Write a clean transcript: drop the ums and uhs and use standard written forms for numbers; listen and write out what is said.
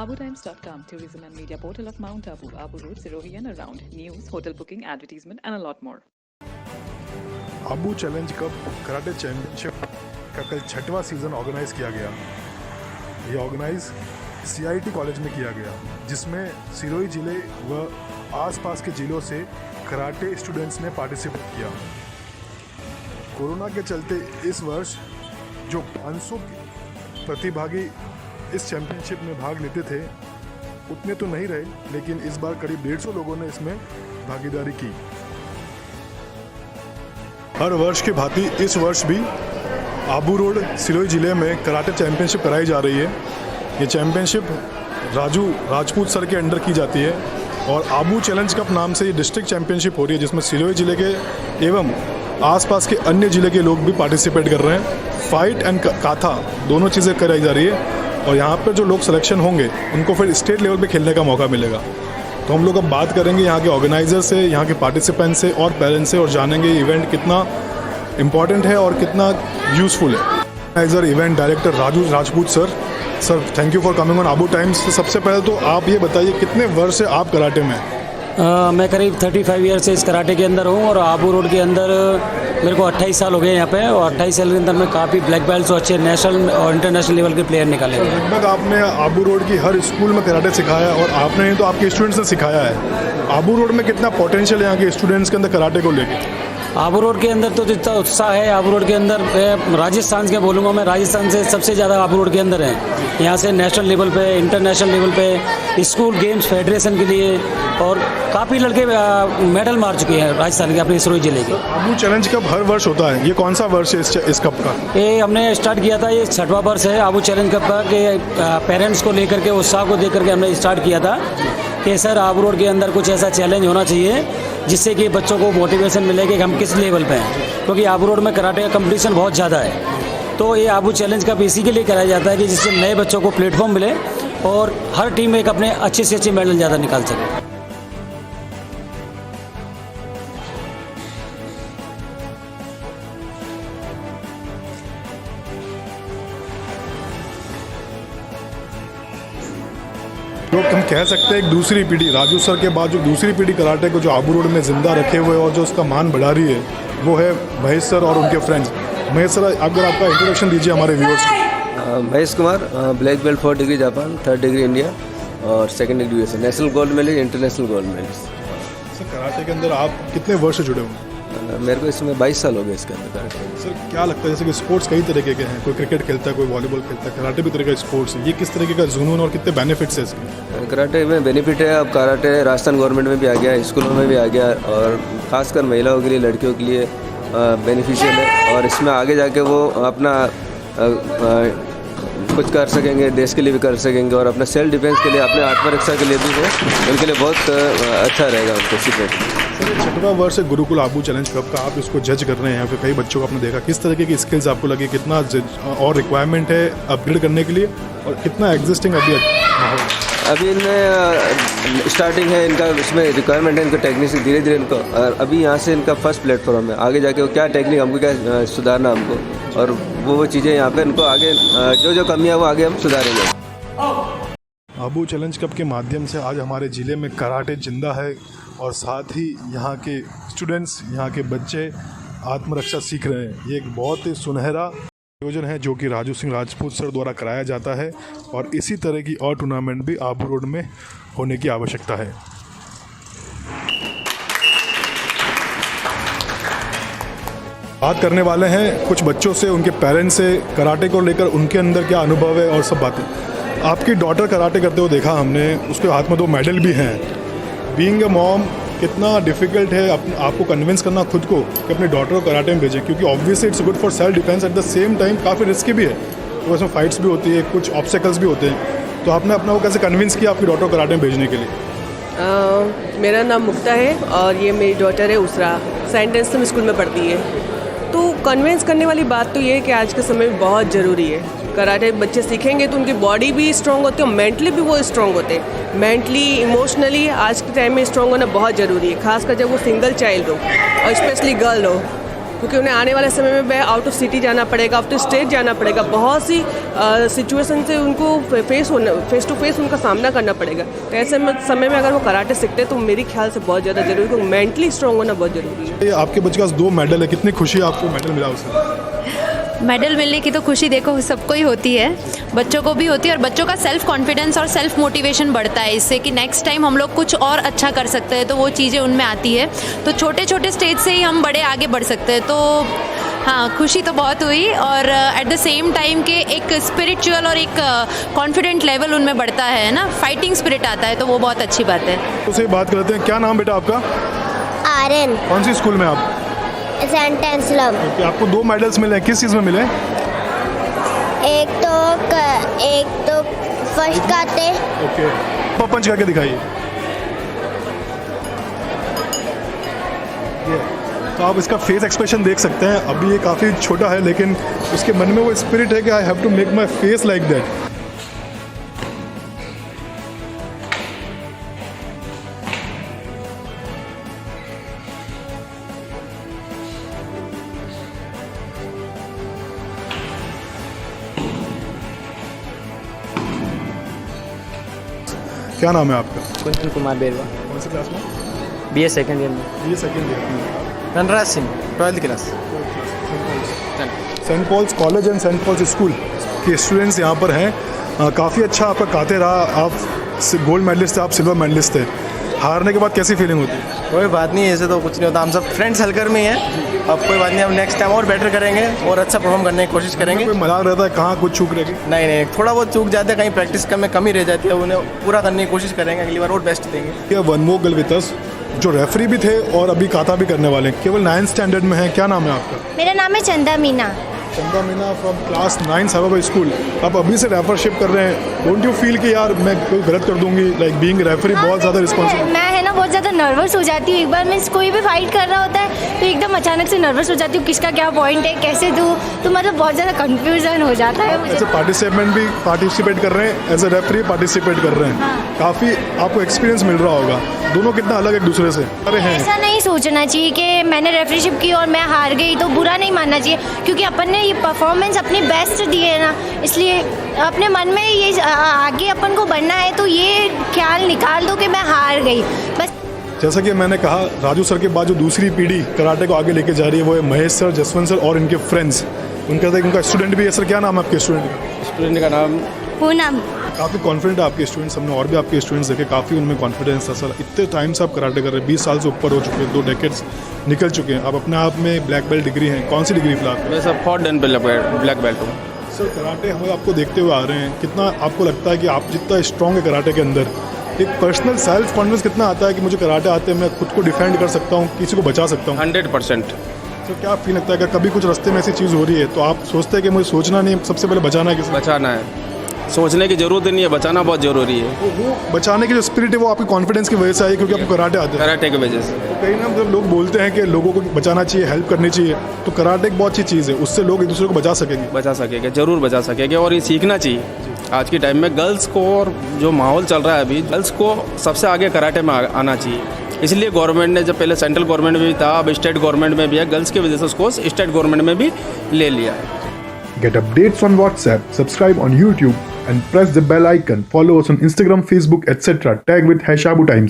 AbuTimes.com, tourism and media portal of Mount Abu, Abu Road, Sirohi and around. News, hotel booking, advertisement and a lot more. Abu challenge cup karate championship का कल 6वां season organise किया गया। ये organise CIT college में किया गया, जिसमें सिरोही ज़िले व आसपास के ज़िलों से कराटे स्टूडेंट्स ने पार्टिसिपेट किया। कोरोना के चलते इस वर्ष जो 500 प्रतिभागी इस चैंपियनशिप में भाग लेते थे उतने तो नहीं रहे, लेकिन इस बार करीब 150 लोगों ने इसमें भागीदारी की। हर वर्ष की भांति इस वर्ष भी आबू रोड सिरोही ज़िले में कराटे चैंपियनशिप कराई जा रही है। ये चैंपियनशिप राजू राजपूत सर के अंडर की जाती है और आबू चैलेंज कप नाम से ये डिस्ट्रिक्ट चैंपियनशिप हो रही है, जिसमें सिरोही ज़िले के एवं आसपास के अन्य ज़िले के लोग भी पार्टिसिपेट कर रहे हैं। फाइट एंड काथा दोनों चीज़ें कराई जा रही है और यहाँ पर जो लोग सिलेक्शन होंगे उनको फिर स्टेट लेवल पे खेलने का मौका मिलेगा। तो हम लोग अब बात करेंगे यहाँ के ऑर्गेनाइजर से, यहाँ के पार्टिसिपेंट से और पेरेंट्स से और जानेंगे इवेंट कितना इम्पॉर्टेंट है और कितना यूज़फुल है। Organiser event director Raju Rajput sir thank you for coming on Abu times. सबसे पहले तो आप ये बताइए कितने वर्ष से आप कराटे में? मैं करीब 35 ईयर से इस कराटे के अंदर हूँ और आबू रोड के अंदर मेरे को 28 साल हो गए यहाँ पे, और 28 साल के अंदर मैं काफ़ी ब्लैक बेल्ट और अच्छे नेशनल और इंटरनेशनल लेवल के प्लेयर निकाले हैं। लगभग आपने आबू रोड की हर स्कूल में कराटे सिखाया और आपने नहीं तो आपके स्टूडेंट्स ने सिखाया है। आबू रोड में कितना पोटेंशियल है यहाँ के स्टूडेंट्स के अंदर कराटे को लेकर? आबू रोड के अंदर तो जितना उत्साह है आबू रोड के अंदर, राजस्थान के बोलूँगा मैं, राजस्थान से सबसे ज़्यादा आबू रोड के अंदर है। यहाँ से नेशनल लेवल पे, इंटरनेशनल लेवल पे, स्कूल गेम्स फेडरेशन के लिए और काफ़ी लड़के मेडल मार चुके हैं राजस्थान के अपने सिरोही जिले के। आबू चैलेंज कप हर वर्ष होता है, ये कौन सा वर्ष है इस कप का? ये हमने स्टार्ट किया था, ये 6वां वर्ष है आबू चैलेंज कप का, कि पेरेंट्स को लेकर के, उत्साह को देख करके हमने स्टार्ट किया था कि सर आबू रोड के अंदर कुछ ऐसा चैलेंज होना चाहिए जिससे कि बच्चों को मोटिवेशन मिले कि हम किस लेवल पे हैं, क्योंकि आबू रोड में कराटे का कंपटीशन बहुत ज़्यादा है। तो ये आबू चैलेंज कप इसी के लिए कराया जाता है कि जिससे नए बच्चों को प्लेटफॉर्म मिले और हर टीम एक अपने अच्छे से अच्छे मेडल ज़्यादा निकाल सके। तो हम कह सकते हैं एक दूसरी पीढ़ी, राजू सर के बाद जो दूसरी पीढ़ी कराटे को जो आबू रोड में जिंदा रखे हुए और जो उसका मान बढ़ा रही है वो है महेश सर और उनके फ्रेंड्स। महेश सर, अगर आपका इंट्रोडक्शन दीजिए हमारे व्यूअर्स को। Mahesh Kumar, black belt 4 degree Japan, 3rd degree India और 2nd degree USA, national gold medal, international gold medal. Sir karate के अंदर आप कितने वर्ष से जुड़े हुए हैं? मेरे को इसमें 22 साल हो गए इसके अंदर कराटे। सर क्या लगता है, जैसे कि स्पोर्ट्स कई तरीके के हैं, कोई क्रिकेट खेलता है, कोई वॉलीबॉल खेलता है, कराटे भी तरह का स्पोर्ट्स है, ये किस तरीके का जुनून और कितने बेनिफिट्स है इसके? कराटे में बेनिफिट है, अब कराटे राजस्थान गवर्नमेंट में भी आ गया, स्कूलों में भी आ गया और ख़ासकर महिलाओं के लिए, लड़कियों के लिए बेनिफिशियल है और इसमें आगे जाके वो अपना कुछ कर सकेंगे, देश के लिए भी कर सकेंगे और अपना सेल्फ डिफेंस के लिए, अपने आत्मरक्षा के लिए भी वो उनके लिए बहुत अच्छा रहेगा उनको सीक्रेट। सर 6वां वर्ष है गुरुकुल आबू चैलेंज कप का, आप इसको जज कर रहे हैं, यहाँ पे कई बच्चों को आपने देखा, किस तरीके की स्किल्स आपको लगी, कितना और रिक्वायरमेंट है अपग्रेड करने के लिए और कितना एग्जिस्टिंग अभी माहौल? अभी इनमें स्टार्टिंग है, इनका इसमें रिक्वायरमेंट है, इनका टेक्निक से धीरे धीरे इनको, और अभी यहाँ से इनका फर्स्ट प्लेटफॉर्म है, आगे जाके वो क्या टेक्निक हमको क्या सुधारना हमको, और वो चीज़ें यहाँ पे इनको आगे जो कमियाँ वो आगे हम सुधारेंगे। आबू चैलेंज कप के माध्यम से आज हमारे ज़िले में कराटे जिंदा है और साथ ही यहाँ के स्टूडेंट्स, यहाँ के बच्चे आत्मरक्षा सीख रहे हैं। ये एक बहुत ही सुनहरा आयोजन है जो कि राजू सिंह राजपूत सर द्वारा कराया जाता है और इसी तरह की और टूर्नामेंट भी आबू रोड में होने की आवश्यकता है। बात करने वाले हैं कुछ बच्चों से, उनके पेरेंट्स से, कराटे को लेकर उनके अंदर क्या अनुभव है और सब बातें। आपकी डॉटर कराटे करते हुए देखा हमने, उसके हाथ में 2 मेडल भी हैं। बीइंग अ मॉम कितना डिफ़िकल्ट है आपको कन्विंस करना खुद को कि अपनी डॉटर को कराटे में भेजें, क्योंकि obviously it's good for self defence, at the same time काफ़ी रिस्की भी है, तो उसमें फाइट्स भी होती है, कुछ ऑब्स्टेकल्स भी होते हैं। तो आपने अपना वो कैसे कन्विंस किया आपकी डॉटर को कराटे में भेजने के लिए? मेरा नाम मुक्ता है और ये मेरी डॉटर है उसरा, सेंट एंथनी स्कूल में पढ़ती है। तो कन्विंस करने वाली बात तो ये है कि आज के समय में बहुत ज़रूरी है। कराटे बच्चे सीखेंगे तो उनकी बॉडी भी स्ट्रांग होती है और मेंटली भी वो स्ट्रांग होते हैं। मेंटली, इमोशनली आज के टाइम में स्ट्रांग होना बहुत ज़रूरी है, खासकर जब वो सिंगल चाइल्ड हो और स्पेशली गर्ल हो। क्योंकि उन्हें आने वाले समय में आउट ऑफ सिटी जाना पड़ेगा, आउट ऑफ स्टेट जाना पड़ेगा, बहुत सी सिचुएशन से उनको फेस टू फेस उनका सामना करना पड़ेगा। तो ऐसे समय में अगर वो कराटे सीखते हैं तो मेरे ख्याल से बहुत ज़्यादा जरूरी है, क्योंकि मेंटली स्ट्रॉन्ग होना बहुत ज़रूरी है। ये आपके बच्चे के पास 2 मेडल है, कितनी खुशी है आपको मेडल मिला उसे? मेडल मिलने की तो खुशी देखो सबको ही होती है, बच्चों को भी होती है, और बच्चों का सेल्फ कॉन्फिडेंस और सेल्फ मोटिवेशन बढ़ता है इससे कि नेक्स्ट टाइम हम लोग कुछ और अच्छा कर सकते हैं, तो वो चीज़ें उनमें आती है। तो छोटे छोटे स्टेज से ही हम बड़े आगे बढ़ सकते हैं। तो हाँ, खुशी तो बहुत हुई, और एट द सेम टाइम के एक स्पिरिचुअल और एक कॉन्फिडेंट लेवल उनमें बढ़ता है ना, फाइटिंग स्पिरिट आता है, तो वो बहुत अच्छी बात है। उसे बात करते हैं, क्या नाम बेटा आपका? आर्यन, कौन सी स्कूल में आप? Saint Anselm. कि आपको 2 मेडल्स मिले हैं, किस चीज़ में मिले? एक तो फर्स्ट काते। ओके, पंच करके दिखाइए। ये तो आप इसका फेस एक्सप्रेशन देख सकते हैं। अभी ये काफ़ी छोटा है, लेकिन उसके मन में वो स्पिरिट है कि I have to make my face like that. क्या नाम है आपका? कुंदन कुमार बेरवा, कौन सी क्लास में? BA सेकेंड ईयर में। ये second year. Dhanraj Singh, 12th class. Saint Paul's college and Saint Paul's school के स्टूडेंट्स यहाँ पर हैं। काफ़ी अच्छा आपका काते रहा, आप गोल्ड मेडलिस्ट थे, आप सिल्वर मेडलिस्ट थे। हारने के बाद कैसी फीलिंग होती है? कोई बात नहीं, ऐसे तो कुछ नहीं होता, हम सब फ्रेंड्स हलकर में ही हैं। अब कोई बात नहीं, हम नेक्स्ट टाइम और बेटर करेंगे और अच्छा परफॉर्म करने की कोशिश करेंगे। कोई मजाक रहता है कहाँ कुछ चूक रहेगी? नहीं, थोड़ा बहुत चूक जाते हैं, कहीं प्रैक्टिस में कमी रह जाती है, उन्हें पूरा करने की कोशिश करेंगे, अगली बार और बेस्ट देंगे। One more girl with us, जो रेफरी भी थे और अभी काता भी करने वाले हैं, केवल 9th स्टैंडर्ड में है। क्या नाम है आपका? मेरा नाम है चंदा मीना। चंदा Meena from class 9 cyber school. आप अभी से रेफरशिप कर रहे हैं, डोंट यू फील कि यार मैं कोई गलत कर दूंगी? लाइक बीइंग रेफरी बहुत ज़्यादा रिस्पॉन्सिबल। मैं है ना बहुत ज़्यादा नर्वस हो जाती हूँ। एक बार मैं कोई भी फाइट कर रहा होता है तो एकदम अचानक से नर्वस हो जाती हूँ, किसका क्या पॉइंट है, कैसे दूँ, तो मतलब बहुत ज़्यादा कंफ्यूजन हो जाता है मुझे। ऐसे पार्टिसिपेट कर रहे हैं, एज ए रेफरी पार्टिसिपेट कर रहे हैं। काफ़ी आपको एक्सपीरियंस मिल रहा होगा। दोनों कितना अलग एक दूसरे से अरे हैं। ऐसा नहीं सोचना चाहिए कि मैंने रेफरीशिप की और मैं हार गई, तो बुरा नहीं मानना चाहिए, क्योंकि अपन ने ये परफॉर्मेंस अपनी बेस्ट दी है ना, इसलिए अपने मन में ये आगे अपन को बढ़ना है, तो ये ख्याल निकाल दो कि मैं हार गई बस। जैसा कि मैंने कहा, राजू सर के बाद जो दूसरी पीढ़ी कराटे को आगे लेके जा रही है वो है महेश सर, जसवंत सर और इनके फ्रेंड्स। उनका स्टूडेंट भी है। सर क्या नाम है आपके स्टूडेंट का नाम पूनम। काफ़ी कॉन्फिडेंट है आपके स्टूडेंट्स, हमने और भी आपके स्टूडेंट्स देखे, काफ़ी उनमें कॉन्फिडेंस था। सर इतने टाइम से आप कराटे कर रहे हैं, 20 साल से ऊपर हो चुके हैं, 2 डेकेड्स निकल चुके हैं, आप अपने आप में ब्लैक बेल्ट डिग्री हैं। कौन सी डिग्री फिलहाल? मैं सब 4 डन ब्लैक बेल्ट हूँ। सर कराटे हम आपको देखते हुए आ रहे हैं, कितना आपको लगता है कि आप जितना स्ट्रॉन्ग है कराटे के अंदर, एक पर्सनल सेल्फ कॉन्फिडेंस कितना आता है कि मुझे कराटे आते हैं, मैं खुद को डिफेंड कर सकता हूँ, किसी को बचा सकता हूँ? 100%। तो क्या फील लगता है कि कभी कुछ रास्ते में ऐसी चीज़ हो रही है तो आप सोचते हैं कि मुझे सोचना नहीं, सबसे पहले बचाना है? किसी बचाना है, सोचने की जरूरत नहीं है, बचाना बहुत जरूरी है। वो बचाने की जो स्पिरिट है वो आपकी कॉन्फिडेंस की वजह से आई, क्योंकि आपको कराटे आते हैं। कराटे की वजह से कहीं ना जब लोग बोलते हैं कि लोगों को बचाना चाहिए, हेल्प करनी चाहिए, तो कराटे एक बहुत अच्छी चीज़ है, उससे लोग एक दूसरे को बचा सकेंगे। जरूर बचा सकेंगे, और ये सीखना चाहिए आज के टाइम में गर्ल्स को। और जो माहौल चल रहा है अभी, गर्ल्स को सबसे आगे कराटे में आना चाहिए। इसलिए गवर्नमेंट ने, जब पहले सेंट्रल गवर्नमेंट में भी था, अब स्टेट गवर्नमेंट में भी है, गर्ल्स की वजह से उसको स्टेट गवर्नमेंट में भी ले लिया है। Get updates on WhatsApp, subscribe on YouTube and press the bell icon. Follow us on Instagram, Facebook, etc. Tag with #AbuTimes.